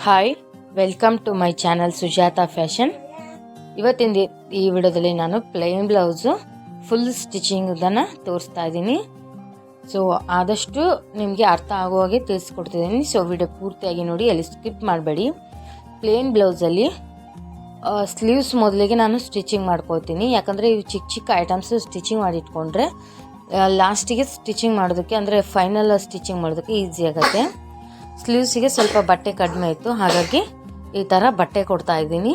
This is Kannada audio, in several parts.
Hi, welcome to my channel Sujata fashion. ಇವತ್ತಿನ ಈ ವಿಡಿಯೋದಲ್ಲಿ ನಾನು ಪ್ಲೇನ್ ಬ್ಲೌಸು ಫುಲ್ ಸ್ಟಿಚಿಂಗನ್ನು ತೋರಿಸ್ತಾ ಇದ್ದೀನಿ. ಸೊ ಆದಷ್ಟು ನಿಮಗೆ ಅರ್ಥ ಆಗೋ ಹಾಗೆ ತಿಳಿಸ್ಕೊಡ್ತಿದ್ದೀನಿ. ಸೊ ವಿಡಿಯೋ ಪೂರ್ತಿಯಾಗಿ ನೋಡಿ, ಅಲ್ಲಿ ಸ್ಕಿಪ್ ಮಾಡಬೇಡಿ. ಪ್ಲೇನ್ ಬ್ಲೌಸಲ್ಲಿ ಸ್ಲೀವ್ಸ್ ಮೊದಲಿಗೆ ನಾನು ಸ್ಟಿಚಿಂಗ್ ಮಾಡ್ಕೊಳ್ತೀನಿ. ಯಾಕಂದರೆ ಇವು ಚಿಕ್ಕ ಚಿಕ್ಕ ಐಟಮ್ಸ್ ಸ್ಟಿಚಿಂಗ್ ಮಾಡಿಟ್ಕೊಂಡ್ರೆ ಲಾಸ್ಟಿಗೆ ಸ್ಟಿಚಿಂಗ್ ಮಾಡೋದಕ್ಕೆ, ಅಂದರೆ ಫೈನಲ್ ಸ್ಟಿಚಿಂಗ್ ಮಾಡೋದಕ್ಕೆ ಈಸಿ ಆಗುತ್ತೆ. ಸ್ಲೀವ್ಸಿಗೆ ಸ್ವಲ್ಪ ಬಟ್ಟೆ ಕಡಿಮೆ ಇತ್ತು, ಹಾಗಾಗಿ ಈ ಥರ ಬಟ್ಟೆ ಕೊಡ್ತಾ ಇದ್ದೀನಿ.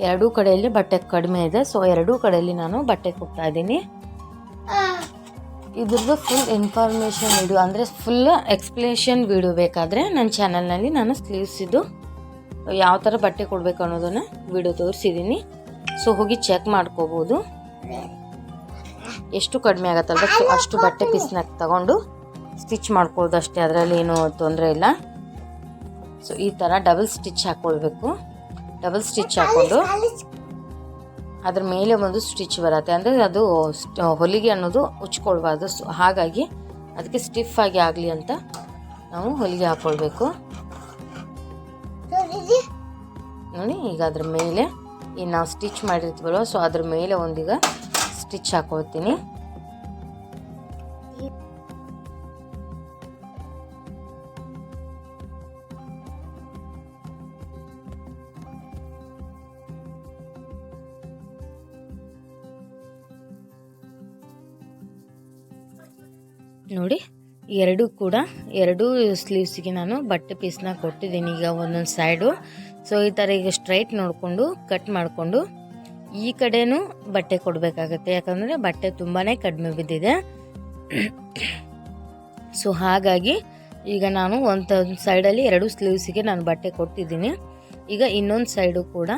ಎರಡೂ ಕಡೆಯಲ್ಲಿ ಬಟ್ಟೆ ಕಡಿಮೆ ಇದೆ, ಸೊ ಎರಡೂ ಕಡೆಯಲ್ಲಿ ನಾನು ಬಟ್ಟೆ ಕೊಡ್ತಾ ಇದ್ದೀನಿ. ಇದ್ರದ್ದು ಫುಲ್ ಇನ್ಫಾರ್ಮೇಷನ್ ವಿಡಿಯೋ, ಅಂದರೆ ಫುಲ್ ಎಕ್ಸ್ಪ್ಲೇಷನ್ ವಿಡಿಯೋ ಬೇಕಾದರೆ ನನ್ನ ಚಾನಲ್ನಲ್ಲಿ ನಾನು ಸ್ಲೀವ್ಸಿದ್ದು ಯಾವ ಥರ ಬಟ್ಟೆ ಕೊಡಬೇಕು ಅನ್ನೋದನ್ನು ವಿಡಿಯೋ ತೋರಿಸಿದ್ದೀನಿ. ಸೊ ಹೋಗಿ ಚೆಕ್ ಮಾಡ್ಕೋಬೋದು. ಎಷ್ಟು ಕಡಿಮೆ ಆಗುತ್ತಲ್ವ, ಸೊ ಅಷ್ಟು ಬಟ್ಟೆ ಪೀಸ್ನಾಗ ತಗೊಂಡು ಸ್ಟಿಚ್ ಮಾಡ್ಕೊಳ್ಳೋದು ಅಷ್ಟೇ, ಅದರಲ್ಲಿ ಏನೂ ತೊಂದರೆ ಇಲ್ಲ. ಸೊ ಈ ಥರ ಡಬಲ್ ಸ್ಟಿಚ್ ಹಾಕ್ಕೊಳ್ಬೇಕು. ಡಬಲ್ ಸ್ಟಿಚ್ ಹಾಕ್ಕೊಂಡು ಅದ್ರ ಮೇಲೆ ಒಂದು ಸ್ಟಿಚ್ ಬರುತ್ತೆ, ಅಂದರೆ ಅದು ಹೊಲಿಗೆ ಅನ್ನೋದು ಉಚ್ಕೊಳ್ಬಾರ್ದು. ಸೊ ಹಾಗಾಗಿ ಅದಕ್ಕೆ ಸ್ಟಿಫ್ ಆಗಿ ಆಗಲಿ ಅಂತ ನಾವು ಹೊಲಿಗೆ ಹಾಕ್ಕೊಳ್ಬೇಕು. ನೋಡಿ, ಈಗ ಅದ್ರ ಮೇಲೆ ಈಗ ನಾವು ಸ್ಟಿಚ್ ಮಾಡಿರ್ತೀವಲ್ವ, ಸೊ ಅದ್ರ ಮೇಲೆ ಒಂದೀಗ ಸ್ಟಿಚ್ ಹಾಕ್ಕೊಳ್ತೀನಿ. ನೋಡಿ, ಎರಡೂ ಸ್ಲೀವ್ಸಿಗೆ ನಾನು ಬಟ್ಟೆ ಪೀಸ್ನ ಕೊಟ್ಟಿದ್ದೀನಿ ಈಗ ಒಂದೊಂದು ಸೈಡು. ಸೊ ಈ ಥರ ಈಗ ಸ್ಟ್ರೈಟ್ ನೋಡಿಕೊಂಡು ಕಟ್ ಮಾಡಿಕೊಂಡು ಈ ಕಡೆನೂ ಬಟ್ಟೆ ಕೊಡಬೇಕಾಗತ್ತೆ, ಯಾಕಂದರೆ ಬಟ್ಟೆ ತುಂಬಾ ಕಡಿಮೆ ಬಿದ್ದಿದೆ. ಸೊ ಹಾಗಾಗಿ ಈಗ ನಾನು ಒಂದು ಸೈಡಲ್ಲಿ ಎರಡು ಸ್ಲೀವ್ಸಿಗೆ ನಾನು ಬಟ್ಟೆ ಕೊಡ್ತಿದ್ದೀನಿ. ಈಗ ಇನ್ನೊಂದು ಸೈಡು ಕೂಡ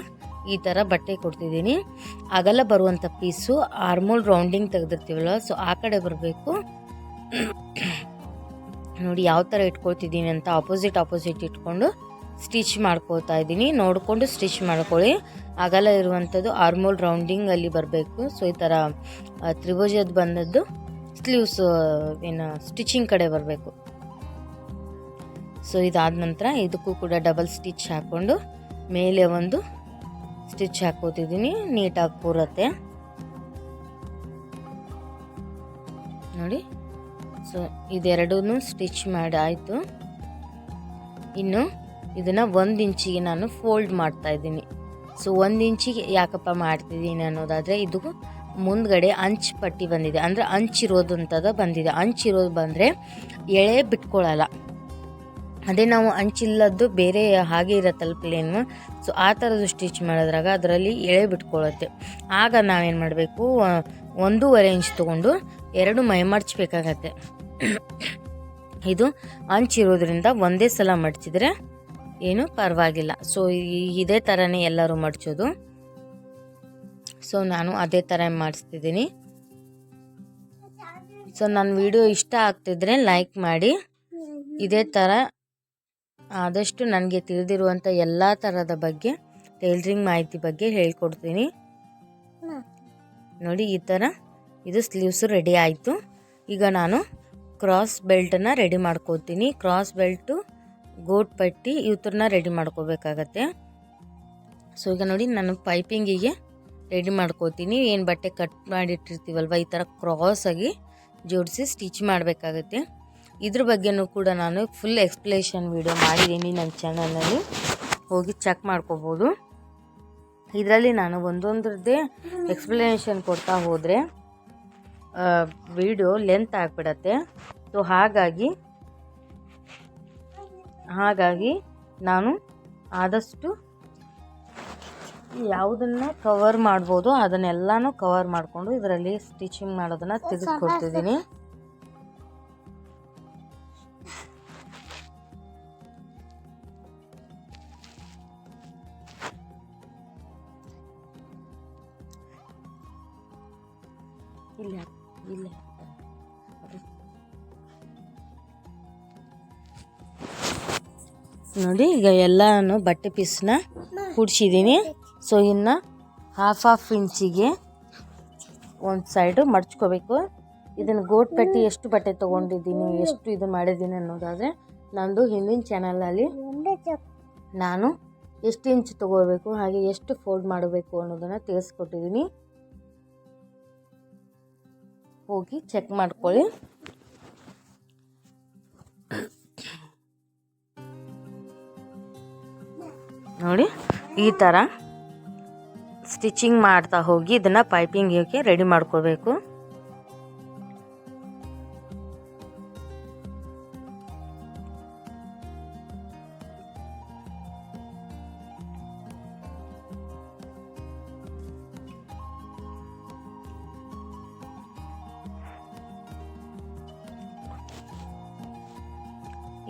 ಈ ಥರ ಬಟ್ಟೆ ಕೊಡ್ತಿದ್ದೀನಿ. ಅಗಲ ಬರುವಂಥ ಪೀಸು ಆರ್ಮೋಲ್ ರೌಂಡಿಂಗ್ ತೆಗೆದಿರ್ತೀವಲ್ಲ, ಸೊ ಆ ಕಡೆ ಬರಬೇಕು. ನೋಡಿ ಯಾವ ಥರ ಇಟ್ಕೊಳ್ತಿದ್ದೀನಿ ಅಂತ ಆಪೋಸಿಟ್ ಇಟ್ಕೊಂಡು ಸ್ಟಿಚ್ ಮಾಡ್ಕೊಳ್ತಾ ಇದ್ದೀನಿ. ನೋಡಿಕೊಂಡು ಸ್ಟಿಚ್ ಮಾಡ್ಕೊಳ್ಳಿ. ಅಗಲ ಇರುವಂಥದ್ದು ಆರ್ಮೋಲ್ ರೌಂಡಿಂಗ್ ಅಲ್ಲಿ ಬರಬೇಕು. ಸೊ ಈ ಥರ ತ್ರಿಭುಜದ ಬಂದದ್ದು ಸ್ಲೀವ್ಸ್ ಸ್ಟಿಚಿಂಗ್ ಕಡೆ ಬರಬೇಕು. ಸೊ ಇದಾದ ನಂತರ ಇದಕ್ಕೂ ಕೂಡ ಡಬಲ್ ಸ್ಟಿಚ್ ಹಾಕ್ಕೊಂಡು ಮೇಲೆ ಒಂದು ಸ್ಟಿಚ್ ಹಾಕೋತಿದ್ದೀನಿ, ನೀಟಾಗಿ ಕೂರತ್ತೆ. ನೋಡಿ, ಸೊ ಇದೆರಡೂ ಸ್ಟಿಚ್ ಮಾಡಿ ಆಯಿತು. ಇನ್ನು ಇದನ್ನು 1 ಇಂಚಿಗೆ ನಾನು ಫೋಲ್ಡ್ ಮಾಡ್ತಾ ಇದ್ದೀನಿ. ಸೊ 1 ಇಂಚಿಗೆ ಯಾಕಪ್ಪ ಮಾಡ್ತಿದ್ದೀನಿ ಅನ್ನೋದಾದರೆ, ಇದು ಮುಂದ್ಗಡೆ ಅಂಚು ಪಟ್ಟಿ ಬಂದಿದೆ, ಅಂದರೆ ಅಂಚಿರೋದಂಥದ್ದು ಬಂದಿದೆ. ಅಂಚಿರೋದು ಬಂದರೆ ಎಳೆ ಬಿಟ್ಕೊಳ್ಳಲ್ಲ. ಅದೇ ನಾವು ಅಂಚಿಲ್ಲದ್ದು ಬೇರೆ ಹಾಗೆ ಇರತ್ತಲ್ಲ ಪ್ಲೇನು, ಸೊ ಆ ಥರದ್ದು ಸ್ಟಿಚ್ ಮಾಡೋದ್ರಾಗ ಅದರಲ್ಲಿ ಎಳೆ ಬಿಟ್ಕೊಳ್ಳುತ್ತೆ. ಆಗ ನಾವೇನು ಮಾಡಬೇಕು, 1.5 ಇಂಚ್ ತೊಗೊಂಡು 2 ಮೈ ಮಡ್ಚಬೇಕಾಗತ್ತೆ. ಇದು ಅಂಚಿರೋದ್ರಿಂದ ಒಂದೇ ಸಲ ಮಡ್ಚಿದ್ರೆ ಏನು ಪರವಾಗಿಲ್ಲ. ಸೊ ಇದೇ ಥರನೇ ಎಲ್ಲರೂ ಮಡ್ಚೋದು. ಸೊ ನಾನು ಅದೇ ಥರ ಮಾಡಿಸ್ತಿದ್ದೀನಿ. ಸೊ ನನ್ನ ವಿಡಿಯೋ ಇಷ್ಟ ಆಗ್ತಿದ್ರೆ ಲೈಕ್ ಮಾಡಿ. ಇದೇ ಥರ ಆದಷ್ಟು ನನಗೆ ತಿಳಿದಿರುವಂಥ ಎಲ್ಲ ಥರದ ಬಗ್ಗೆ, ಟೈಲರಿಂಗ್ ಮಾಹಿತಿ ಬಗ್ಗೆ ಹೇಳ್ಕೊಡ್ತೀನಿ. ನೋಡಿ, ಈ ಥರ ಇದು ಸ್ಲೀವ್ಸು ರೆಡಿ ಆಯಿತು. ಈಗ ನಾನು ಕ್ರಾಸ್ ಬೆಲ್ಟನ್ನು ರೆಡಿ ಮಾಡ್ಕೋತೀನಿ. ಕ್ರಾಸ್ ಬೆಲ್ಟು, ಗೋಟ್ ಪಟ್ಟಿ ಇವತ್ತನ್ನ ರೆಡಿ ಮಾಡ್ಕೋಬೇಕಾಗತ್ತೆ. ಸೊ ಈಗ ನೋಡಿ, ನಾನು ಪೈಪಿಂಗಿಗೆ ರೆಡಿ ಮಾಡ್ಕೋತೀನಿ. ಏನು ಬಟ್ಟೆ ಕಟ್ ಮಾಡಿಟ್ಟಿರ್ತೀವಲ್ವ, ಈ ಥರ ಕ್ರಾಸಾಗಿ ಜೋಡಿಸಿ ಸ್ಟಿಚ್ ಮಾಡಬೇಕಾಗತ್ತೆ. ಇದ್ರ ಬಗ್ಗೆನೂ ಕೂಡ ನಾನು ಫುಲ್ ಎಕ್ಸ್ಪ್ಲೇಷನ್ ವಿಡಿಯೋ ಮಾಡಿದ್ದೀನಿ ನನ್ನ ಚಾನಲ್ನಲ್ಲಿ, ಹೋಗಿ ಚೆಕ್ ಮಾಡ್ಕೋಬೋದು. ಇದರಲ್ಲಿ ನಾನು ಒಂದೊಂದ್ರದ್ದೇ ಎಕ್ಸ್ಪ್ಲನೇಷನ್ ಕೊಡ್ತಾ ಹೋದರೆ ವಿಡಿಯೋ ಲೆಂತ್ ಆಗಿಬಿಡತ್ತೆ. ಸೊ ಹಾಗಾಗಿ ನಾನು ಆದಷ್ಟು ಯಾವುದನ್ನು ಕವರ್ ಮಾಡ್ಬೋದು ಅದನ್ನೆಲ್ಲನೂ ಕವರ್ ಮಾಡಿಕೊಂಡು ಇದರಲ್ಲಿ ಸ್ಟಿಚಿಂಗ್ ಮಾಡೋದನ್ನು ತಿಳಿಸ್ಕೊಡ್ತಿದ್ದೀನಿ. ಇಲ್ಲ ನೋಡಿ, ಈಗ ಎಲ್ಲನೂ ಬಟ್ಟೆ ಪೀಸ್ನ ಕೂಡಿಸಿದ್ದೀನಿ. ಸೊ ಇನ್ನು ಹಾಫ್ ಇಂಚಿಗೆ ಒಂದು ಸೈಡು ಮಡ್ಚ್ಕೋಬೇಕು. ಇದನ್ನು ಗೋಟ್ ಪಟ್ಟಿ ಎಷ್ಟು ಬಟ್ಟೆ ತೊಗೊಂಡಿದ್ದೀನಿ, ಎಷ್ಟು ಇದು ಮಾಡಿದ್ದೀನಿ ಅನ್ನೋದಾದರೆ ನಂದು ಹಿಂದಿನ ಚಾನಲಲ್ಲಿ ನಾನು ಎಷ್ಟು ಇಂಚ್ ತೊಗೋಬೇಕು ಹಾಗೆ ಎಷ್ಟು ಫೋಲ್ಡ್ ಮಾಡಬೇಕು ಅನ್ನೋದನ್ನು ತಿಳಿಸ್ಕೊಟ್ಟಿದ್ದೀನಿ. ಹೋಗಿ ಚೆಕ್ ಮಾಡ್ಕೊಳ್ಳಿ. ನೋಡಿ ಈ ಥರ ಸ್ಟಿಚಿಂಗ್ ಮಾಡ್ತಾ ಹೋಗಿ ಇದನ್ನು ಪೈಪಿಂಗಿಗೆ ರೆಡಿ ಮಾಡ್ಕೋಬೇಕು.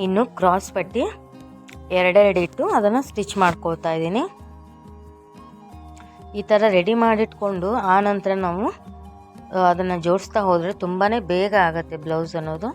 ಇನ್ನು ಕ್ರಾಸ್ ಪಟ್ಟಿ ಎರಡೆರಡು ಇಟ್ಟು ಅದನ್ನು ಸ್ಟಿಚ್ ಮಾಡ್ಕೊಳ್ತಾ ಇದ್ದೀನಿ. ಈ ಥರ ರೆಡಿ ಮಾಡಿಟ್ಕೊಂಡು ಆ ನಂತರ ನಾವು ಅದನ್ನು ಜೋಡಿಸ್ತಾ ಹೋದರೆ ತುಂಬಾ ಬೇಗ ಆಗುತ್ತೆ ಬ್ಲೌಸ್ ಅನ್ನೋದು.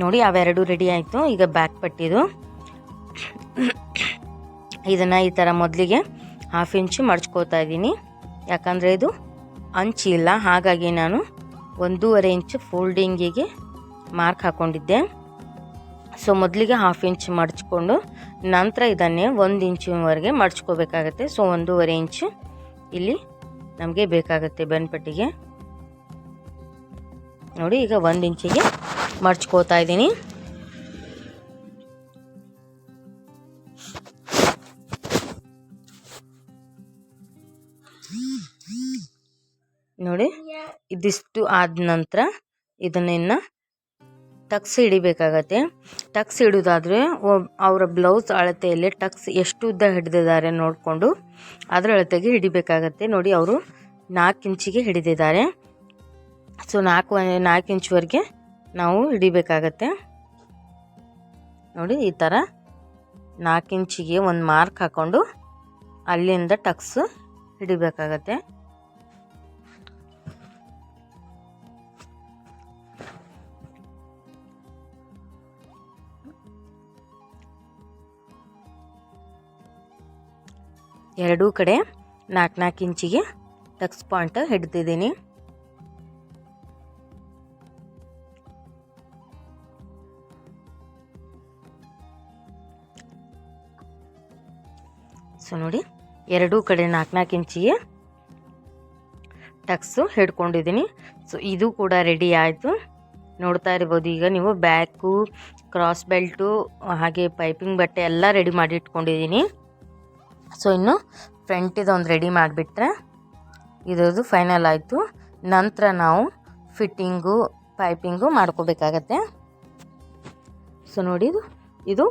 ನೋಡಿ ಅವೆರಡು ರೆಡಿ ಆಯಿತು. ಈಗ ಬ್ಯಾಕ್ ಪಟ್ಟಿದು ಇದನ್ನು ಈ ಥರ ಮೊದಲಿಗೆ 1/2 ಇಂಚು ಮಡ್ಚ್ಕೋತಾ ಇದ್ದೀನಿ. ಯಾಕಂದರೆ ಇದು ಅಂಚಿಲ್ಲ, ಹಾಗಾಗಿ ನಾನು 1.5 ಇಂಚು ಫೋಲ್ಡಿಂಗಿಗೆ ಮಾರ್ಕ್ ಹಾಕ್ಕೊಂಡಿದ್ದೆ. ಸೊ ಮೊದಲಿಗೆ 1/2 ಇಂಚು ಮಡ್ಚ್ಕೊಂಡು ನಂತರ ಇದನ್ನೇ 1 ಇಂಚಿನವರೆಗೆ ಮಡ್ಚ್ಕೋಬೇಕಾಗತ್ತೆ. ಸೊ 1.5 ಇಂಚು ಇಲ್ಲಿ ನಮಗೆ ಬೇಕಾಗುತ್ತೆ ಬೆನ್ಪಟ್ಟಿಗೆ. ನೋಡಿ ಈಗ 1 ಇಂಚಿಗೆ ಮಡ್ಚ್ಕೋತಾ ಇದ್ದೀನಿ. ನೋಡಿ ಇದಿಷ್ಟು ಆದ ನಂತರ ಇದನ್ನ ಟಕ್ಸ್ ಹಿಡಿಬೇಕಾಗತ್ತೆ. ಟಕ್ಸ್ ಹಿಡಿಯೋದಾದರೆ ಅವರ ಬ್ಲೌಸ್ ಅಳತೆಯಲ್ಲಿ ಟಕ್ಸ್ ಎಷ್ಟು ಉದ್ದ ಹಿಡಿದಿದ್ದಾರೆ ನೋಡಿಕೊಂಡು ಅದರ ಅಳತೆಗೆ ಹಿಡಿಬೇಕಾಗತ್ತೆ. ನೋಡಿ ಅವರು 4 ಇಂಚಿಗೆ ಹಿಡಿದಿದ್ದಾರೆ. ಸೊ 4 ಇಂಚ್ವರೆಗೆ ನಾವು ಹಿಡಿಬೇಕಾಗತ್ತೆ. ನೋಡಿ ಈ ಥರ 4 ಇಂಚಿಗೆ ಒಂದು ಮಾರ್ಕ್ ಹಾಕ್ಕೊಂಡು ಅಲ್ಲಿಂದ ಟಕ್ಸ್ ಹಿಡಿಬೇಕಾಗತ್ತೆ. ಎರಡೂ ಕಡೆ 4 ಇಂಚಿಗೆ ಟಕ್ಸ್ ಪಾಯಿಂಟ್ ಹಿಡ್ದಿದ್ದೀನಿ. ಸೊ ನೋಡಿ ಎರಡೂ ಕಡೆ 4 ಇಂಚಿಗೆ ಟಕ್ಸು ಹಿಡ್ಕೊಂಡಿದ್ದೀನಿ. ಸೊ ಇದು ಕೂಡ ರೆಡಿ ಆಯಿತು. ನೋಡ್ತಾ ಇರ್ಬೋದು ಈಗ ನೀವು ಬ್ಯಾಕು, ಕ್ರಾಸ್ ಬೆಲ್ಟು ಹಾಗೆ ಪೈಪಿಂಗ್ ಬಟ್ಟೆ ಎಲ್ಲ ರೆಡಿ ಮಾಡಿ ಇಟ್ಕೊಂಡಿದ್ದೀನಿ. ಸೊ ಇನ್ನು ಫ್ರಂಟಿದೊಂದು ರೆಡಿ ಮಾಡಿಬಿಟ್ರೆ ಇದರದ್ದು ಫೈನಲ್ ಆಯಿತು. ನಂತರ ನಾವು ಫಿಟ್ಟಿಂಗು ಪೈಪಿಂಗು ಮಾಡ್ಕೋಬೇಕಾಗತ್ತೆ. ಸೊ ನೋಡಿ ಇದು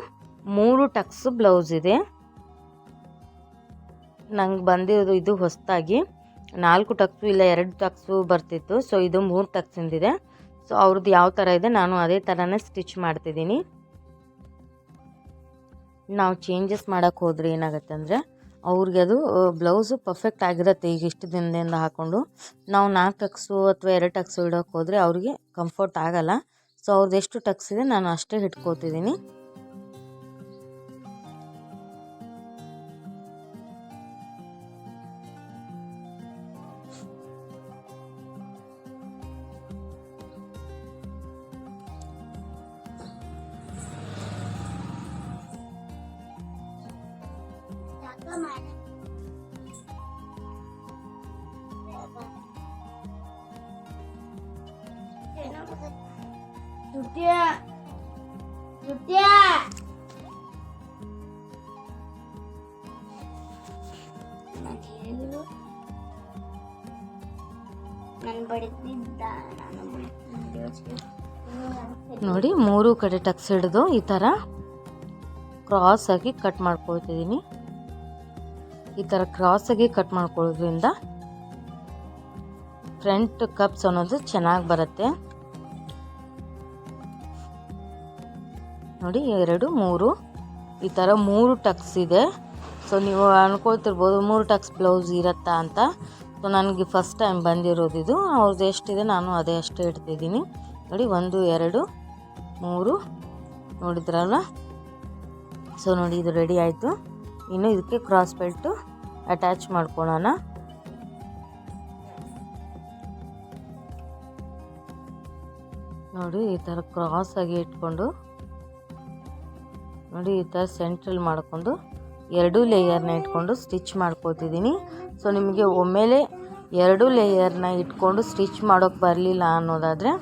3 ಟಕ್ಸ್ ಬ್ಲೌಸ್ ಇದೆ. ನಂಗೆ ಬಂದಿರೋದು ಇದು ಹೊಸದಾಗಿ 4 ಟಕ್ಸು ಇಲ್ಲ 2 ಟಕ್ಸು ಬರ್ತಿತ್ತು. ಸೊ ಇದು 3 ಟಕ್ಸಿಂದಿದೆ. ಸೊ ಅವ್ರದ್ದು ಯಾವ ಥರ ಇದೆ ನಾನು ಅದೇ ಥರನೇ ಸ್ಟಿಚ್ ಮಾಡ್ತಿದ್ದೀನಿ. ನಾವು ಚೇಂಜಸ್ ಮಾಡೋಕ್ಕೆ ಹೋದರೆ ಏನಾಗುತ್ತೆ ಅಂದರೆ ಅವ್ರಿಗೆ ಅದು ಬ್ಲೌಸು ಪರ್ಫೆಕ್ಟ್ ಆಗಿರುತ್ತೆ. ಈಗ ಇಷ್ಟು ದಿನದಿಂದ ಹಾಕ್ಕೊಂಡು ನಾವು 4 ಟಕ್ಸು ಅಥವಾ 2 ಟಕ್ಸು ಇಡೋಕ್ಕೆ ಹೋದರೆ ಅವ್ರಿಗೆ ಕಂಫರ್ಟ್ ಆಗೋಲ್ಲ. ಸೊ ಅವ್ರದ್ದು ಎಷ್ಟು ಟಕ್ಸ್ ಇದೆ ನಾನು ಅಷ್ಟೇ ಇಟ್ಕೋತಿದ್ದೀನಿ. ನೋಡಿ 3 ಕಡೆ ಟಕ್ಸ್ ಹಿಡಿದು ಈ ಥರ ಕ್ರಾಸ್ ಆಗಿ ಕಟ್ ಮಾಡ್ಕೊಳ್ತಿದ್ದೀನಿ. ಈ ಥರ ಕ್ರಾಸ್ ಆಗಿ ಕಟ್ ಮಾಡ್ಕೊಳ್ಳೋದ್ರಿಂದ ಫ್ರಂಟ್ ಕಪ್ಸ್ ಅನ್ನೋದು ಚೆನ್ನಾಗಿ ಬರುತ್ತೆ. ನೋಡಿ 2, 3 ಈ ಥರ 3 ಟಕ್ಸ್ ಇದೆ. ಸೊ ನೀವು ಅನ್ಕೊಳ್ತಿರ್ಬೋದು 3 ಟಕ್ಸ್ ಬ್ಲೌಸ್ ಇರುತ್ತಾ ಅಂತ. ಸೊ ನನಗೆ ಫಸ್ಟ್ ಟೈಮ್ ಬಂದಿರೋದು ಇದು. ಅವ್ರದ್ದು ಎಷ್ಟಿದೆ ನಾನು ಅದೇ ಅಷ್ಟೇ ಇಡ್ತಿದ್ದೀನಿ ನೋಡಿ. 1 2 3 ನೋಡಿದ್ರಲ್ಲ. ಸೊ ನೋಡಿ ಇದು ರೆಡಿ ಆಯಿತು. ಇನ್ನು ಇದಕ್ಕೆ ಕ್ರಾಸ್ ಬೆಲ್ಟು ಅಟ್ಯಾಚ್ ಮಾಡ್ಕೊಳ್ಳೋಣ. ನೋಡಿ ಈ ಥರ ಕ್ರಾಸಾಗಿ ಇಟ್ಕೊಂಡು ನೋಡಿ ಈ ಥರ ಸೆಂಟ್ರಲ್ ಮಾಡ್ಕೊಂಡು 2 ಲೇಯರ್ನ ಇಟ್ಕೊಂಡು ಸ್ಟಿಚ್ ಮಾಡ್ಕೋತಿದ್ದೀನಿ. ಸೊ ನಿಮಗೆ ಒಮ್ಮೆಲೆ 2 ಲೇಯರ್ನ ಇಟ್ಕೊಂಡು ಸ್ಟಿಚ್ ಮಾಡೋಕ್ಕೆ ಬರಲಿಲ್ಲ ಅನ್ನೋದಾದರೆ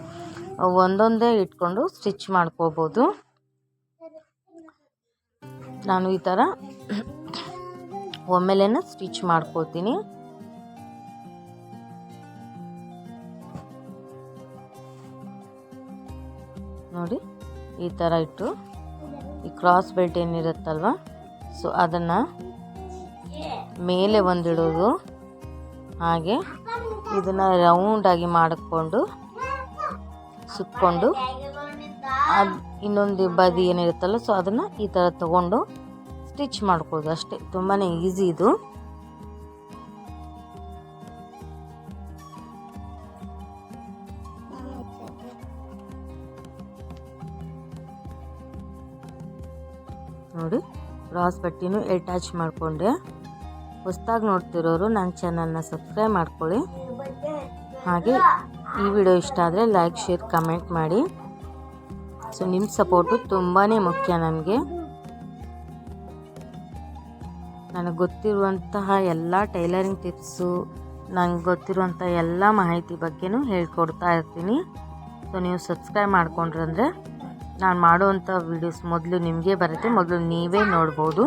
ಒಂದೊಂದೇ ಇಟ್ಕೊಂಡು ಸ್ಟಿಚ್ ಮಾಡ್ಕೋಬೋದು. ನಾನು ಈ ಥರ ಒಮ್ಮೆಲೆನ ಸ್ಟಿಚ್ ಮಾಡ್ಕೋತೀನಿ. ನೋಡಿ ಈ ಥರ ಇಟ್ಟು ಈ ಕ್ರಾಸ್ ಬೆಲ್ಟ್ ಏನಿರುತ್ತಲ್ವ ಸೊ ಅದನ್ನು ಮೇಲೆ ಒಂದಿಡೋದು, ಹಾಗೆ ಇದನ್ನು ರೌಂಡಾಗಿ ಮಾಡಿಕೊಂಡು ಸುತ್ತಕೊಂಡು ಅದು ಇನ್ನೊಂದು ಬದಿ ಏನಿರುತ್ತಲ್ಲ ಸೊ ಅದನ್ನು ಈ ಥರ ತಗೊಂಡು ಸ್ಟಿಚ್ ಮಾಡ್ಕೊಳ್ಳೋದು ಅಷ್ಟೇ. ತುಂಬಾ ಈಸಿ ಇದು. ನೋಡಿ ಕ್ರಾಸ್ ಪಟ್ಟಿನೂ ಅಟ್ಯಾಚ್ ಮಾಡಿಕೊಂಡೆ. ಹೊಸದಾಗಿ ನೋಡ್ತಿರೋರು ನನ್ನ ಚಾನಲ್ನ ಸಬ್ಸ್ಕ್ರೈಬ್ ಮಾಡ್ಕೊಳ್ಳಿ. ಹಾಗೆ ಈ ವಿಡಿಯೋ ಇಷ್ಟ ಆದರೆ ಲೈಕ್ ಶೇರ್ ಕಮೆಂಟ್ ಮಾಡಿ. ಸೊ ನಿಮ್ಮ ಸಪೋರ್ಟು ತುಂಬಾ ಮುಖ್ಯ ನನಗೆ. ನನಗೆ ಗೊತ್ತಿರುವಂತಹ ಎಲ್ಲ ಟೈಲರಿಂಗ್ ಟಿಪ್ಸು, ನನಗೆ ಗೊತ್ತಿರುವಂಥ ಎಲ್ಲ ಮಾಹಿತಿ ಬಗ್ಗೆನೂ ಹೇಳ್ಕೊಡ್ತಾ ಇರ್ತೀನಿ. ಸೊ ನೀವು ಸಬ್ಸ್ಕ್ರೈಬ್ ಮಾಡ್ಕೊಂಡ್ರಂದರೆ ನಾನು ಮಾಡುವಂಥ ವೀಡಿಯೋಸ್ ಮೊದಲು ನಿಮಗೆ ಬರುತ್ತೆ, ಮೊದಲು ನೀವೇ ನೋಡ್ಬೋದು.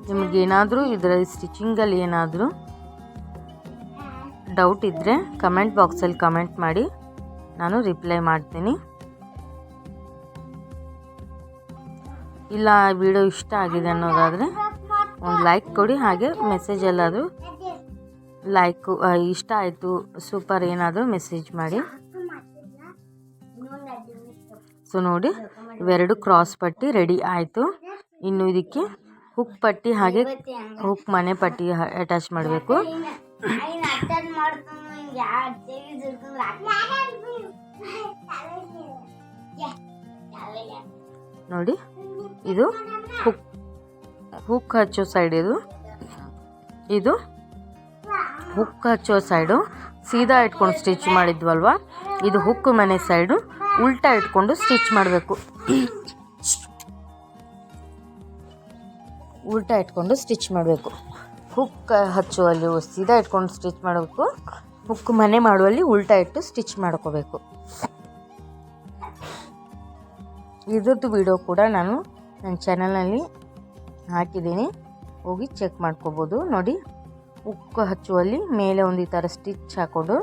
ನಿಮಗೇನಾದರೂ ಇದರ ಸ್ಟಿಚಿಂಗಲ್ಲಿ ಏನಾದರೂ ಡೌಟ್ ಇದ್ದರೆ ಕಮೆಂಟ್ ಬಾಕ್ಸಲ್ಲಿ ಕಮೆಂಟ್ ಮಾಡಿ, ನಾನು ರಿಪ್ಲೈ ಮಾಡ್ತೀನಿ. ಇಲ್ಲ ವಿಡಿಯೋ ಇಷ್ಟ ಆಗಿದೆ ಅನ್ನೋದಾದರೆ ಒಂದು ಲೈಕ್ ಕೊಡಿ. ಹಾಗೆ ಮೆಸೇಜ್ ಎಲ್ಲಾದರೂ ಲೈಕು ಇಷ್ಟ ಆಯಿತು ಸೂಪರ್ ಏನಾದರೂ ಮೆಸೇಜ್ ಮಾಡಿ. ಸೊ ನೋಡಿ ಇವೆರಡು ಕ್ರಾಸ್ ಪಟ್ಟಿ ರೆಡಿ ಆಯಿತು. ಇನ್ನು ಇದಕ್ಕೆ ಹುಕ್ ಪಟ್ಟಿ ಹಾಗೆ ಹುಕ್ ಮನೆ ಪಟ್ಟಿ ಅಟ್ಯಾಚ್ ಮಾಡಬೇಕು. ನೋಡಿ ಇದು ಹುಕ್ ಹಚ್ಚೋ ಸೈಡ್, ಇದು ಹುಕ್ ಹಚ್ಚೋ ಸೈಡು ಸೀದಾ ಇಟ್ಕೊಂಡು ಸ್ಟಿಚ್ ಮಾಡಿದ್ವಲ್ವ, ಇದು ಹುಕ್ ಮನೆ ಸೈಡು ಉಲ್ಟಾ ಇಟ್ಕೊಂಡು ಸ್ಟಿಚ್ ಮಾಡಬೇಕು. ಉಲ್ಟಾ ಇಟ್ಕೊಂಡು ಸ್ಟಿಚ್ ಮಾಡಬೇಕು. ಹುಕ್ ಹಚ್ಚುವಲ್ಲಿ ಸೀದಾ ಇಟ್ಕೊಂಡು ಸ್ಟಿಚ್ ಮಾಡಬೇಕು, ಹುಕ್ ಮನೆ ಮಾಡುವಲ್ಲಿ ಉಲ್ಟಾ ಇಟ್ಟು ಸ್ಟಿಚ್ ಮಾಡ್ಕೋಬೇಕು. ಇದ್ರದ್ದು ವಿಡಿಯೋ ಕೂಡ ನಾನು ನನ್ನ ಚಾನಲ್ನಲ್ಲಿ ಹಾಕಿದ್ದೀನಿ, ಹೋಗಿ ಚೆಕ್ ಮಾಡ್ಕೋಬೋದು. ನೋಡಿ ಹುಕ್ ಹಚ್ಚುವಲ್ಲಿ ಮೇಲೆ ಒಂದು ಈ ಥರ ಸ್ಟಿಚ್ ಹಾಕ್ಕೊಂಡು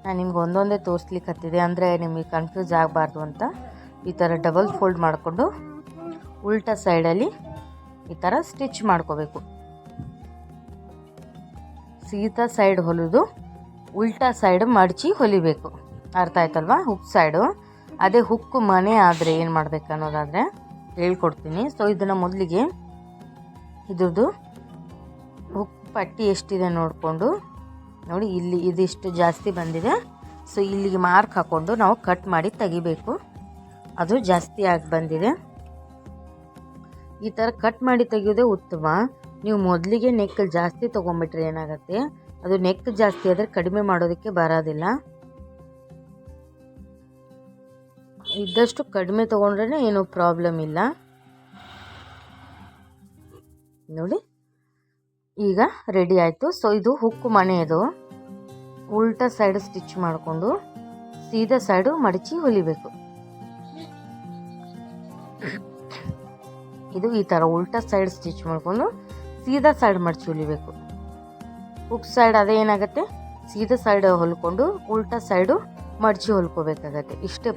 ನಾನು ನಿಮ್ಗೆ ಒಂದೊಂದೇ ತೋರಿಸ್ಲಿಕ್ಕೆ ಹತ್ತಿದೆ, ಅಂದರೆ ನಿಮಗೆ ಕನ್ಫ್ಯೂಸ್ ಆಗಬಾರ್ದು ಅಂತ ಈ ಥರ ಡಬಲ್ ಫೋಲ್ಡ್ ಮಾಡಿಕೊಂಡು ಉಲ್ಟಾ ಸೈಡಲ್ಲಿ ಈ ಥರ ಸ್ಟಿಚ್ ಮಾಡ್ಕೋಬೇಕು. ಸೀದಾ ಸೈಡ್ ಹೊಲಿದು ಉಲ್ಟಾ ಸೈಡ್ ಮಡಚಿ ಹೊಲಿಬೇಕು. ಅರ್ಥ ಆಯ್ತಲ್ವಾ? Hook side. ಅದೇ ಹುಕ್ಕು ಮನೆ ಆದರೆ ಏನು ಮಾಡಬೇಕು ಅನ್ನೋದಾದರೆ ಹೇಳ್ಕೊಡ್ತೀನಿ. ಸೊ ಇದನ್ನು ಮೊದಲಿಗೆ ಇದ್ರದ್ದು ಹುಕ್ ಪಟ್ಟಿ ಎಷ್ಟಿದೆ ನೋಡಿಕೊಂಡು ನೋಡಿ, ಇಲ್ಲಿ ಇದಿಷ್ಟು ಜಾಸ್ತಿ ಬಂದಿದೆ. ಸೊ ಇಲ್ಲಿಗೆ ಮಾರ್ಕ್ ಹಾಕ್ಕೊಂಡು ನಾವು ಕಟ್ ಮಾಡಿ ತೆಗಿಬೇಕು. ಅದು ಜಾಸ್ತಿ ಆಗಿ ಬಂದಿದೆ. ಈ ಥರ ಕಟ್ ಮಾಡಿ ತೆಗೆಯೋದೇ ಉತ್ತಮ. ನೀವು ಮೊದಲಿಗೆ ನೆಕ್ ಜಾಸ್ತಿ ತೊಗೊಂಬಿಟ್ರೆ ಏನಾಗುತ್ತೆ, ಅದು ನೆಕ್ ಜಾಸ್ತಿ ಆದರೆ ಕಡಿಮೆ ಮಾಡೋದಕ್ಕೆ ಬರೋದಿಲ್ಲ. ಇದ್ದಷ್ಟು ಕಡಿಮೆ ತೊಗೊಂಡ್ರೆ ಏನೂ ಪ್ರಾಬ್ಲಮ್ ಇಲ್ಲ. ನೋಡಿ ಈಗ ರೆಡಿ ಆಯಿತು. ಸೊ ಇದು ಹುಕ್ಕು ಮನೆಯದು. ಉಲ್ಟಾ ಸೈಡ್ ಸ್ಟಿಚ್ ಮಾಡಿಕೊಂಡು ಸೀದಾ ಸೈಡು ಮಡಚಿ ಹೊಲಿಬೇಕು. ಇದು ಈ ಥರ ಉಲ್ಟಾ ಸೈಡ್ ಸ್ಟಿಚ್ ಮಾಡಿಕೊಂಡು ಸೀದಾ ಸೈಡ್ ಮಡಚಿ ಹೊಲಿಬೇಕು. ಹುಕ್ ಸೈಡ್ ಅದೇ ಏನಾಗುತ್ತೆ, ಸೀದಾ ಸೈಡ್ ಹೊಲ್ಕೊಂಡು ಉಲ್ಟಾ ಸೈಡು ಮಡಚಿ ಹೊಲ್ಕೋಬೇಕಾಗತ್ತೆ. ಇಷ್ಟೇ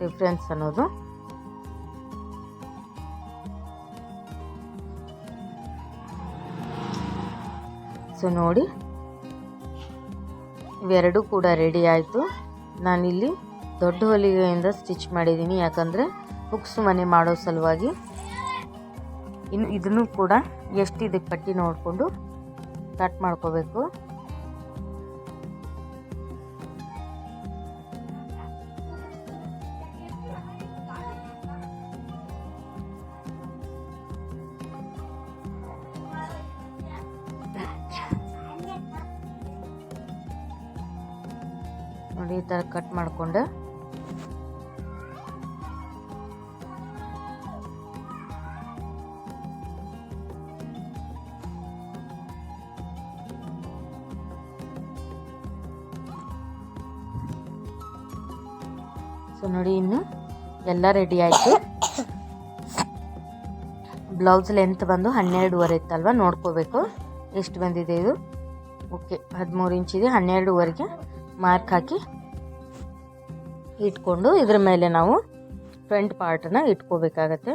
ಡಿಫ್ರೆನ್ಸ್ ಅನ್ನೋದು. ಸೊ ನೋಡಿ ಇವೆರಡೂ ಕೂಡ ರೆಡಿ ಆಯಿತು. ನಾನಿಲ್ಲಿ ದೊಡ್ಡ ಹೊಲಿಗೆಯಿಂದ ಸ್ಟಿಚ್ ಮಾಡಿದ್ದೀನಿ, ಯಾಕಂದರೆ ಹುಕ್ಸ್ ಮನೆ ಮಾಡೋ ಸಲುವಾಗಿ. ಇನ್ನು ಇದನ್ನು ಕೂಡ ಎಷ್ಟಿದೆ ಪಟ್ಟಿ ನೋಡಿಕೊಂಡು ಕಟ್ ಮಾಡ್ಕೋಬೇಕು. ನೋಡಿ ಈ ಥರ ಕಟ್ ಮಾಡಿಕೊಂಡು ಸೊ ನೋಡಿ ಇನ್ನು ಎಲ್ಲ ರೆಡಿ ಆಯಿತು. ಬ್ಲೌಸ್ ಲೆಂತ್ ಬಂದು 12.5 ಇತ್ತಲ್ವ, ನೋಡ್ಕೋಬೇಕು ಎಷ್ಟು ಬಂದಿದೆ ಇದು. ಓಕೆ 13 ಇಂಚಿದೆ, 12.5ಗೆ ಮಾರ್ಕ್ ಹಾಕಿ ಇಟ್ಕೊಂಡು ಇದ್ರ ಮೇಲೆ ನಾವು ಫ್ರಂಟ್ ಪಾರ್ಟನ್ನ ಇಟ್ಕೋಬೇಕಾಗತ್ತೆ.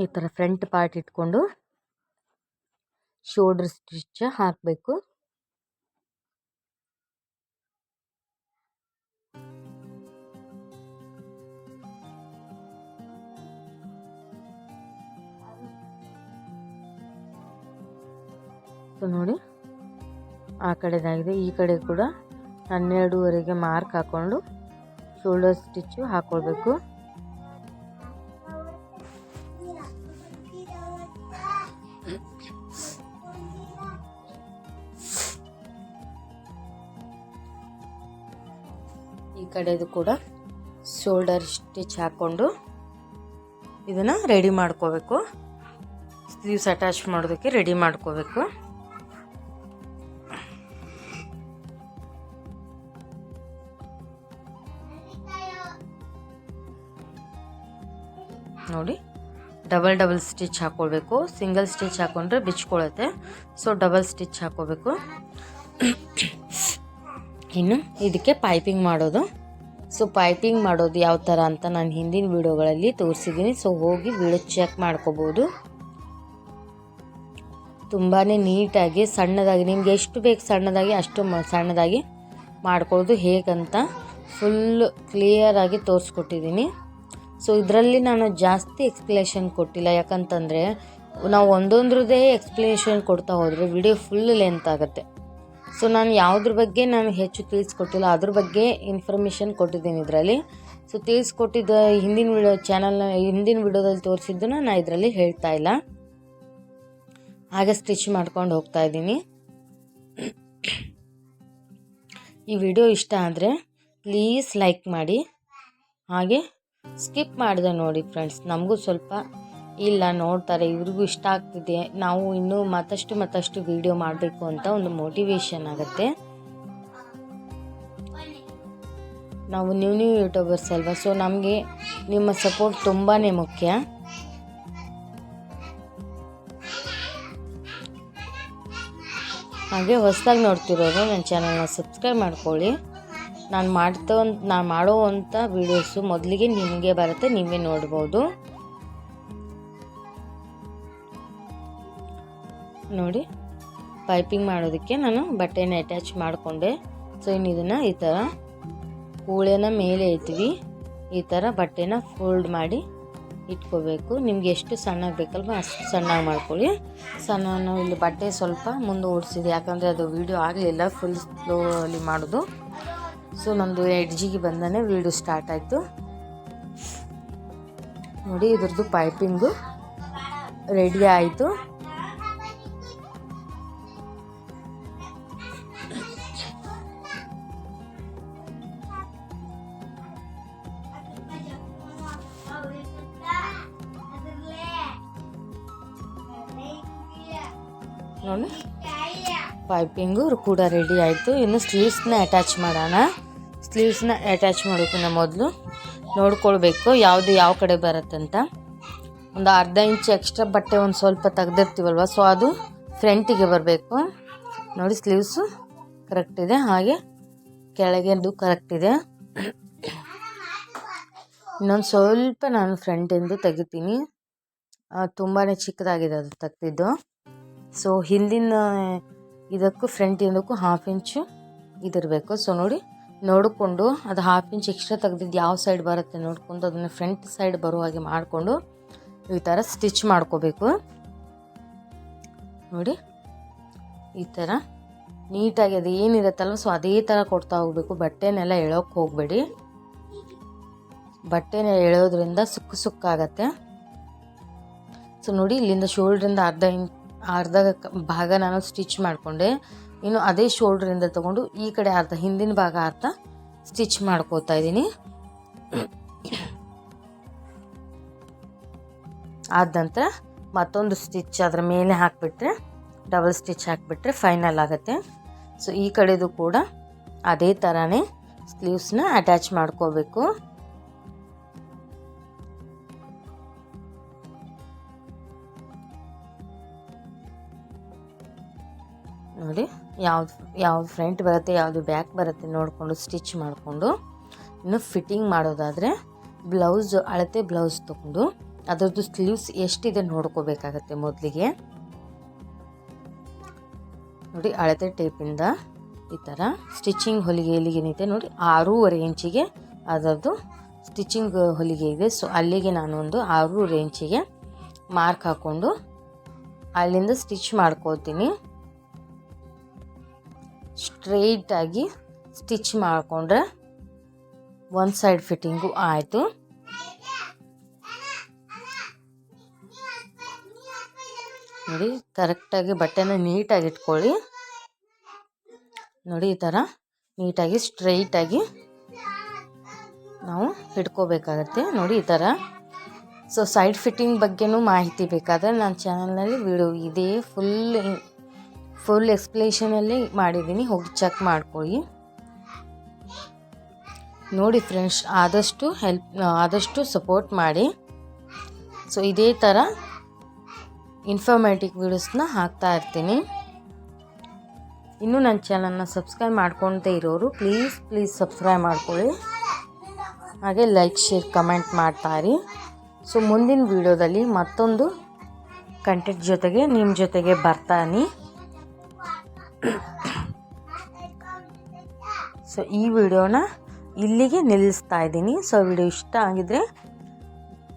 ಈ ಥರ ಫ್ರಂಟ್ ಪಾರ್ಟ್ ಇಟ್ಕೊಂಡು ಶೋಲ್ಡರ್ ಸ್ಟಿಚ್ ಹಾಕಬೇಕು. ಸೊ ನೋಡಿ ಆ ಕಡೆದಾಗಿದೆ, ಈ ಕಡೆ ಕೂಡ 12.5ಗೆ ಮಾರ್ಕ್ ಹಾಕ್ಕೊಂಡು ಶೋಲ್ಡರ್ ಸ್ಟಿಚ್ಚು ಹಾಕ್ಕೊಳ್ಬೇಕು. ಈ ಕಡೆದು ಕೂಡ ಶೋಲ್ಡರ್ ಸ್ಟಿಚ್ ಹಾಕ್ಕೊಂಡು ಇದನ್ನು ರೆಡಿ ಮಾಡ್ಕೋಬೇಕು. ಸ್ಲೀವ್ಸ್ ಅಟ್ಯಾಚ್ ಮಾಡೋದಕ್ಕೆ ರೆಡಿ ಮಾಡ್ಕೋಬೇಕು. ನೋಡಿ ಡಬಲ್ ಸ್ಟಿಚ್ ಹಾಕ್ಕೊಳ್ಬೇಕು. ಸಿಂಗಲ್ ಸ್ಟಿಚ್ ಹಾಕ್ಕೊಂಡ್ರೆ ಬಿಚ್ಕೊಳ್ಳುತ್ತೆ, ಸೊ ಡಬಲ್ ಸ್ಟಿಚ್ ಹಾಕ್ಕೋಬೇಕು. ಇನ್ನು ಇದಕ್ಕೆ ಪೈಪಿಂಗ್ ಮಾಡೋದು. ಸೊ ಪೈಪಿಂಗ್ ಮಾಡೋದು ಯಾವ ಥರ ಅಂತ ನಾನು ಹಿಂದಿನ ವಿಡಿಯೋಗಳಲ್ಲಿ ತೋರಿಸಿದ್ದೀನಿ, ಸೊ ಹೋಗಿ ವಿಡಿಯೋ ಚೆಕ್ ಮಾಡ್ಕೋಬೋದು. ತುಂಬಾ ನೀಟಾಗಿ ಸಣ್ಣದಾಗಿ ನಿಮ್ಗೆ ಎಷ್ಟು ಬೇಕು ಸಣ್ಣದಾಗಿ ಅಷ್ಟು ಸಣ್ಣದಾಗಿ ಮಾಡ್ಕೊಳ್ಳೋದು ಹೇಗಂತ ಫುಲ್ ಕ್ಲಿಯರಾಗಿ ತೋರಿಸ್ಕೊಟ್ಟಿದ್ದೀನಿ. ಸೊ ಇದರಲ್ಲಿ ನಾನು ಜಾಸ್ತಿ ಎಕ್ಸ್ಪ್ಲೇಷನ್ ಕೊಟ್ಟಿಲ್ಲ, ಯಾಕಂತಂದರೆ ನಾವು ಒಂದೊಂದ್ರದ್ದೇ ಎಕ್ಸ್ಪ್ಲೇಷನ್ ಕೊಡ್ತಾ ಹೋದರೆ ವಿಡಿಯೋ ಫುಲ್ ಲೆಂತ್ ಆಗುತ್ತೆ. ಸೊ ನಾನು ಯಾವುದ್ರ ಬಗ್ಗೆ ನಾನು ಹೆಚ್ಚು ತಿಳಿಸ್ಕೊಟ್ಟಿಲ್ಲ, ಅದ್ರ ಬಗ್ಗೆ ಇನ್ಫಾರ್ಮೇಷನ್ ಕೊಟ್ಟಿದ್ದೀನಿ ಇದರಲ್ಲಿ. ಸೊ ತಿಳಿಸ್ಕೊಟ್ಟಿದ್ದ ಹಿಂದಿನ ವಿಡಿಯೋದಲ್ಲಿ ತೋರಿಸಿದ್ದನ್ನು ನಾನು ಇದರಲ್ಲಿ ಹೇಳ್ತಾ ಇಲ್ಲ, ಹಾಗೆ ಸ್ಟಿಚ್ ಮಾಡ್ಕೊಂಡು ಹೋಗ್ತಾ ಇದ್ದೀನಿ. ಈ ವಿಡಿಯೋ ಇಷ್ಟ ಆದರೆ ಪ್ಲೀಸ್ ಲೈಕ್ ಮಾಡಿ, ಹಾಗೆ ಸ್ಕಿಪ್ ಮಾಡಿದೆ ನೋಡಿ ಫ್ರೆಂಡ್ಸ್. ನಮಗೂ ಸ್ವಲ್ಪ ಇಲ್ಲ ನೋಡ್ತಾರೆ, ಇವ್ರಿಗೂ ಇಷ್ಟ ಆಗ್ತಿದೆ, ನಾವು ಇನ್ನೂ ಮತ್ತಷ್ಟು ವಿಡಿಯೋ ಮಾಡಬೇಕು ಅಂತ ಒಂದು ಮೋಟಿವೇಶನ್ ಆಗುತ್ತೆ. ನಾವು ನ್ಯೂ ಯೂಟ್ಯೂಬರ್ಸ್ ಅಲ್ವಾ, ಸೊ ನಮಗೆ ನಿಮ್ಮ ಸಪೋರ್ಟ್ ತುಂಬಾ ಮುಖ್ಯ. ಹಾಗೆ ಹೊಸದಾಗಿ ನೋಡ್ತಿರೋರು ನನ್ನ ಚಾನಲ್ನ ಸಬ್ಸ್ಕ್ರೈಬ್ ಮಾಡ್ಕೊಳ್ಳಿ. ನಾನು ಮಾಡೋವಂಥ ವೀಡಿಯೋಸು ಮೊದಲಿಗೆ ನಿಮಗೆ ಬರುತ್ತೆ, ನೀವೇ ನೋಡ್ಬೋದು. ನೋಡಿ ಪೈಪಿಂಗ್ ಮಾಡೋದಕ್ಕೆ ನಾನು ಬಟ್ಟೆನ ಅಟ್ಯಾಚ್ ಮಾಡಿಕೊಂಡೆ. ಸೊ ಇನ್ನು ಇದನ್ನು ಈ ಥರ ಕೂಳೆನ ಮೇಲೆ ಇಡ್ತೀವಿ, ಈ ಥರ ಬಟ್ಟೆನ ಫೋಲ್ಡ್ ಮಾಡಿ ಇಟ್ಕೋಬೇಕು. ನಿಮ್ಗೆ ಎಷ್ಟು ಸಣ್ಣಗೆ ಬೇಕಲ್ವ ಅಷ್ಟು ಸಣ್ಣಗೆ ಮಾಡ್ಕೊಳ್ಳಿ. ನಾನು ಇಲ್ಲಿ ಬಟ್ಟೆ ಸ್ವಲ್ಪ ಮುಂದೆ ಓಡಿಸಿದೆ, ಯಾಕಂದರೆ ಅದು ವೀಡಿಯೋ ಆಗಲಿಲ್ಲ, ಫುಲ್ ಸ್ಲೋಲಿ ಮಾಡೋದು. ಸೊ ನಮ್ಮದು ಎಡ್ಜಿಗೆ ಬಂದೇ ವೀಡಿಯೋ ಸ್ಟಾರ್ಟ್ ಆಯಿತು. ನೋಡಿ ಇದ್ರದ್ದು ಪೈಪಿಂಗು ರೆಡಿ ಆಯಿತು. ನೋಡಿ ಪೈಪಿಂಗು ಕೂಡ ರೆಡಿ ಆಯಿತು. ಇನ್ನು ಸ್ಲೀವ್ಸ್ನ ಅಟ್ಯಾಚ್ ಮಾಡೋಣ. ಸ್ಲೀವ್ಸ್ನ ಅಟ್ಯಾಚ್ ಮಾಡೋಕ್ಕಿಂತ ಮೊದಲು ನೋಡ್ಕೊಳ್ಬೇಕು ಯಾವುದು ಯಾವ ಕಡೆ ಬರುತ್ತಂತ. ಒಂದು ಅರ್ಧ ಇಂಚ್ ಎಕ್ಸ್ಟ್ರಾ ಬಟ್ಟೆ ಒಂದು ಸ್ವಲ್ಪ ತೆಗ್ದಿರ್ತೀವಲ್ವ, ಸೊ ಅದು ಫ್ರಂಟಿಗೆ ಬರಬೇಕು. ನೋಡಿ ಸ್ಲೀವ್ಸು ಕರೆಕ್ಟ್ ಇದೆ, ಹಾಗೆ ಕೆಳಗೆದು ಕರೆಕ್ಟ್ ಇದೆ. ಇನ್ನೊಂದು ಸ್ವಲ್ಪ ನಾನು ಫ್ರಂಟಿಂದು ತೆಗಿತೀನಿ, ತುಂಬಾ ಚಿಕ್ಕದಾಗಿದೆ ಅದು ತೆಗ್ದಿದ್ದು. ಸೊ ಹಿಂದಿನ ಇದಕ್ಕೂ ಫ್ರಂಟಿಂದಕ್ಕೂ 1/2 ಇಂಚು ಇದಿರಬೇಕು. ಸೊ ನೋಡಿ ನೋಡಿಕೊಂಡು ಅದು 1/2 ಇಂಚ್ ಎಕ್ಸ್ಟ್ರಾ ತೆಗೆದಿದ್ದು ಯಾವ ಸೈಡ್ ಬರುತ್ತೆ ನೋಡ್ಕೊಂಡು ಅದನ್ನು ಫ್ರಂಟ್ ಸೈಡ್ ಬರೋ ಹಾಗೆ ಮಾಡಿಕೊಂಡು ಈ ಥರ ಸ್ಟಿಚ್ ಮಾಡ್ಕೋಬೇಕು. ನೋಡಿ ಈ ಥರ ನೀಟಾಗಿ ಅದು ಏನಿರುತ್ತಲ್ವ ಸೊ ಅದೇ ಥರ ಕೊಡ್ತಾ ಹೋಗಬೇಕು. ಬಟ್ಟೆನೆಲ್ಲ ಎಳೋಕ್ಕೆ ಹೋಗಬೇಡಿ. ಬಟ್ಟೆನ ಎಳೆಯೋದ್ರಿಂದ ಸುಕ್ಕಾಗತ್ತೆ. ಸೊ ನೋಡಿ ಇಲ್ಲಿಂದ ಶೋಲ್ಡ್ರಿಂದ ಅರ್ಧ ಭಾಗ ನಾನು ಸ್ಟಿಚ್ ಮಾಡಿಕೊಂಡೆ. ಇನ್ನು ಅದೇ ಶೋಲ್ಡ್ರಿಂದ ತೊಗೊಂಡು ಈ ಕಡೆ ಅರ್ಧ ಹಿಂದಿನ ಭಾಗ ಅರ್ಧ ಸ್ಟಿಚ್ ಮಾಡ್ಕೋತಾ ಇದ್ದೀನಿ. ಆದ ನಂತರ ಮತ್ತೊಂದು ಸ್ಟಿಚ್ ಅದರ ಮೇಲೆ ಹಾಕಿಬಿಟ್ರೆ ಡಬಲ್ ಸ್ಟಿಚ್ ಹಾಕಿಬಿಟ್ರೆ ಫೈನಲ್ ಆಗುತ್ತೆ. ಸೊ ಈ ಕಡೆದು ಕೂಡ ಅದೇ ಥರನೇ ಸ್ಲೀವ್ಸ್ನ ಅಟ್ಯಾಚ್ ಮಾಡ್ಕೋಬೇಕು. ನೋಡಿ ಯಾವ್ದು ಫ್ರಂಟ್ ಬರುತ್ತೆ ಯಾವುದು ಬ್ಯಾಕ್ ಬರುತ್ತೆ ನೋಡಿಕೊಂಡು ಸ್ಟಿಚ್ ಮಾಡಿಕೊಂಡು, ಇನ್ನು ಫಿಟ್ಟಿಂಗ್ ಮಾಡೋದಾದರೆ ಅಳತೆ ಬ್ಲೌಸ್ ತೊಗೊಂಡು ಅದರದ್ದು ಸ್ಲೀವ್ಸ್ ಎಷ್ಟಿದೆ ನೋಡ್ಕೋಬೇಕಾಗತ್ತೆ. ಮೊದಲಿಗೆ ನೋಡಿ ಅಳತೆ ಟೇಪಿಂದ ಈ ಥರ ಸ್ಟಿಚಿಂಗ್ ಹೊಲಿಗೆ ಎಲ್ಲಿಗೇನಿದೆ ನೋಡಿ 6.5 ಇಂಚಿಗೆ ಅದರದ್ದು ಸ್ಟಿಚಿಂಗ್ ಹೊಲಿಗೆ ಇದೆ. ಸೊ ಅಲ್ಲಿಗೆ ನಾನು ಒಂದು 6.5 ಇಂಚಿಗೆ ಮಾರ್ಕ್ ಹಾಕ್ಕೊಂಡು ಅಲ್ಲಿಂದ ಸ್ಟಿಚ್ ಮಾಡ್ಕೋತೀನಿ. ಸ್ಟ್ರೈಟಾಗಿ ಸ್ಟಿಚ್ ಮಾಡಿಕೊಂಡ್ರೆ ಒಂದು ಸೈಡ್ ಫಿಟ್ಟಿಂಗು ಆಯಿತು. ನೋಡಿ ಕರೆಕ್ಟಾಗಿ ಬಟ್ಟೆನ ನೀಟಾಗಿ ಇಟ್ಕೊಳ್ಳಿ. ನೋಡಿ ಈ ಥರ ನೀಟಾಗಿ ಸ್ಟ್ರೈಟಾಗಿ ನಾವು ಹಿಡ್ಕೋಬೇಕಾಗತ್ತೆ. ನೋಡಿ ಈ ಥರ. ಸೊ ಸೈಡ್ ಫಿಟ್ಟಿಂಗ್ ಬಗ್ಗೆನೂ ಮಾಹಿತಿ ಬೇಕಾದರೆ ನನ್ನ ಚಾನಲ್ನಲ್ಲಿ ವಿಡಿಯೋ ಇದೆ. ಫುಲ್ ಎಕ್ಸ್ಪ್ಲೇಷನಲ್ಲಿ ಮಾಡಿದ್ದೀನಿ, ಹೋಗಿ ಚೆಕ್ ಮಾಡ್ಕೊಳ್ಳಿ. ನೋಡಿ ಫ್ರೆಂಡ್ಸ್, ಆದಷ್ಟು ಸಪೋರ್ಟ್ ಮಾಡಿ. ಸೊ ಇದೇ ಥರ ಇನ್ಫಾರ್ಮೇಟಿವ್ ವೀಡಿಯೋಸ್ನ ಹಾಕ್ತಾ ಇರ್ತೀನಿ. ಇನ್ನೂ ನನ್ನ ಚಾನಲ್ನ ಸಬ್ಸ್ಕ್ರೈಬ್ ಮಾಡ್ಕೊಳ್ತಾ ಇರೋರು ಪ್ಲೀಸ್ ಸಬ್ಸ್ಕ್ರೈಬ್ ಮಾಡ್ಕೊಳ್ಳಿ. ಹಾಗೆ ಲೈಕ್ ಶೇರ್ ಕಮೆಂಟ್ ಮಾಡ್ತಾಯಿರಿ. ಸೊ ಮುಂದಿನ ವೀಡಿಯೋದಲ್ಲಿ ಮತ್ತೊಂದು ಕಂಟೆಂಟ್ ಜೊತೆಗೆ ನಿಮ್ಮ ಜೊತೆಗೆ ಬರ್ತಾನೆ. ಸೊ ಈ ವಿಡಿಯೋನ ಇಲ್ಲಿಗೆ ನಿಲ್ಲಿಸ್ತಾ ಇದ್ದೀನಿ. ಸೊ ವಿಡಿಯೋ ಇಷ್ಟ ಆಗಿದ್ರೆ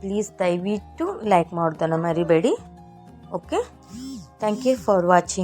ಪ್ಲೀಸ್ ದಯವಿಟ್ಟು ಲೈಕ್ ಮಾಡೋದನ್ನು ಮರಿಬೇಡಿ. Okay, thank you for watching.